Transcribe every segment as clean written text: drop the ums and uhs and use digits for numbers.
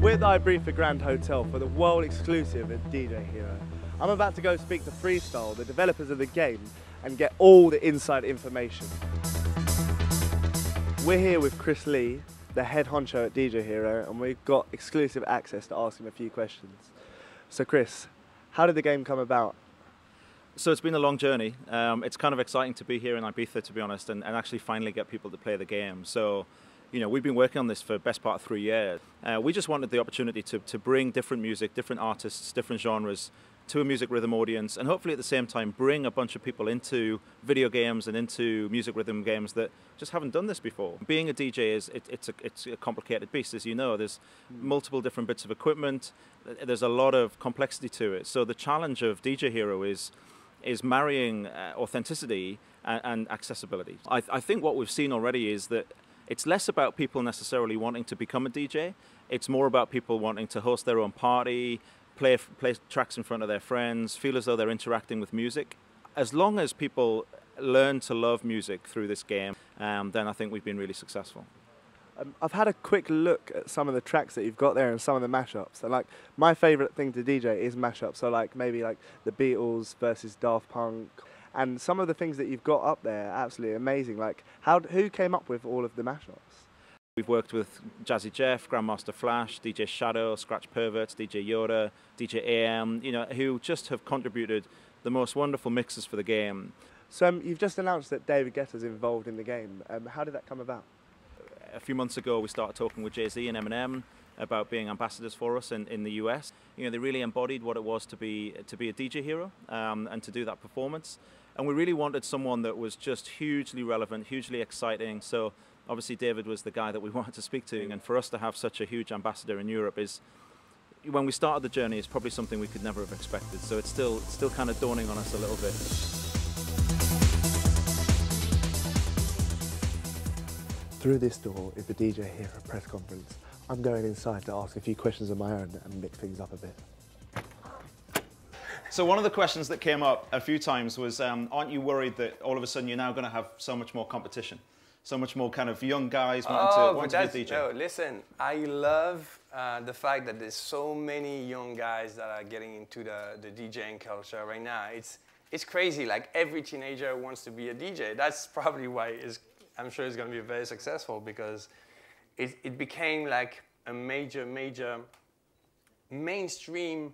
We're at the Ibiza Grand Hotel for the world exclusive of DJ Hero. I'm about to go speak to Freestyle, the developers of the game, and get all the inside information. We're here with Chris Lee, the head honcho at DJ Hero, and we've got exclusive access to ask him a few questions. So Chris, how did the game come about? So it's been a long journey. It's kind of exciting to be here in Ibiza, to be honest, and actually finally get people to play the game. So, you know, we've been working on this for the best part of 3 years. We just wanted the opportunity to bring different music, different artists, different genres to a music rhythm audience, and hopefully at the same time bring a bunch of people into video games and into music rhythm games that just haven't done this before. Being a DJ it's a complicated beast, as you know. There's multiple different bits of equipment. There's a lot of complexity to it. So the challenge of DJ Hero is marrying authenticity and accessibility. I think what we've seen already is that it's less about people necessarily wanting to become a DJ. It's more about people wanting to host their own party, play tracks in front of their friends, feel as though they're interacting with music. As long as people learn to love music through this game, then I think we've been really successful. I've had a quick look at some of the tracks that you've got there and some of the mashups. And like, my favourite thing to DJ is mashups. So like maybe like the Beatles versus Daft Punk. And some of the things that you've got up there are absolutely amazing. Like, who came up with all of the mashups? We've worked with Jazzy Jeff, Grandmaster Flash, DJ Shadow, Scratch Perverts, DJ Yoda, DJ AM, you know, who just have contributed the most wonderful mixes for the game. So you've just announced that David Guetta's involved in the game. How did that come about? A few months ago, we started talking with Jay-Z and Eminem about being ambassadors for us in the US. You know, they really embodied what it was to be a DJ hero and to do that performance. And we really wanted someone that was just hugely relevant, hugely exciting. So obviously David was the guy that we wanted to speak to. And for us to have such a huge ambassador in Europe is, when we started the journey, is probably something we could never have expected. So it's still kind of dawning on us a little bit. Through this door is the DJ Hero press conference. I'm going inside to ask a few questions of my own and mix things up a bit. So one of the questions that came up a few times was, aren't you worried that all of a sudden you're now going to have so much more competition? So much more kind of young guys wanting to be a DJ? No, listen, I love the fact that there's so many young guys that are getting into the DJing culture right now. It's crazy, like every teenager wants to be a DJ. That's probably why I'm sure it's going to be very successful, because it became like a major mainstream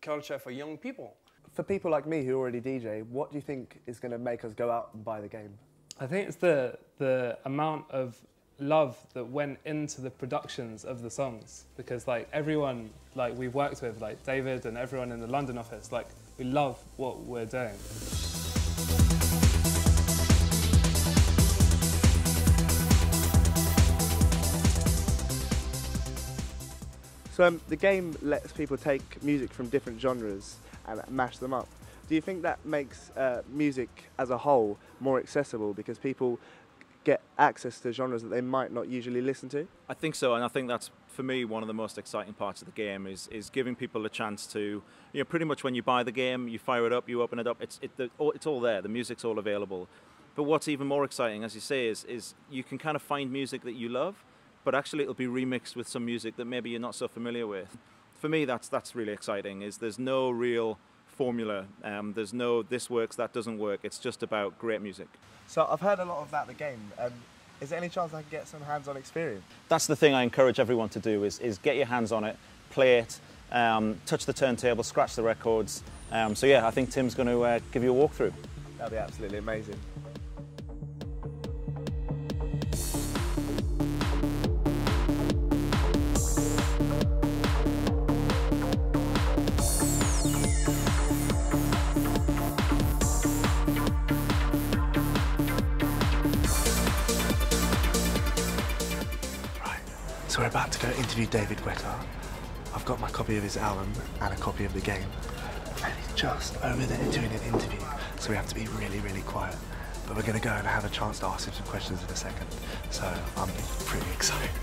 culture for young people. For people like me who already DJ, what do you think is going to make us go out and buy the game? I think it's the amount of love that went into the productions of the songs, because like everyone like we've worked with, like David and everyone in the London office, like we love what we're doing. So the game lets people take music from different genres and mash them up. Do you think that makes music as a whole more accessible because people get access to genres that they might not usually listen to? I think so, and I think that's, for me, one of the most exciting parts of the game is giving people a chance to, you know, pretty much when you buy the game, you fire it up, you open it up, it's all there, the music's all available. But what's even more exciting, as you say, is you can kind of find music that you love, but actually it'll be remixed with some music that maybe you're not so familiar with. For me, that's really exciting, is there's no real formula. There's no this works, that doesn't work. It's just about great music. So I've heard a lot about the game. Is there any chance I can get some hands-on experience? That's the thing I encourage everyone to do, is get your hands on it, play it, touch the turntable, scratch the records. So yeah, I think Tim's going to give you a walkthrough. That'll be absolutely amazing. So we're about to go interview David Guetta. I've got my copy of his album and a copy of the game. And he's just over there doing an interview, so we have to be really, really quiet. But we're going to go and have a chance to ask him some questions in a second. So I'm pretty excited.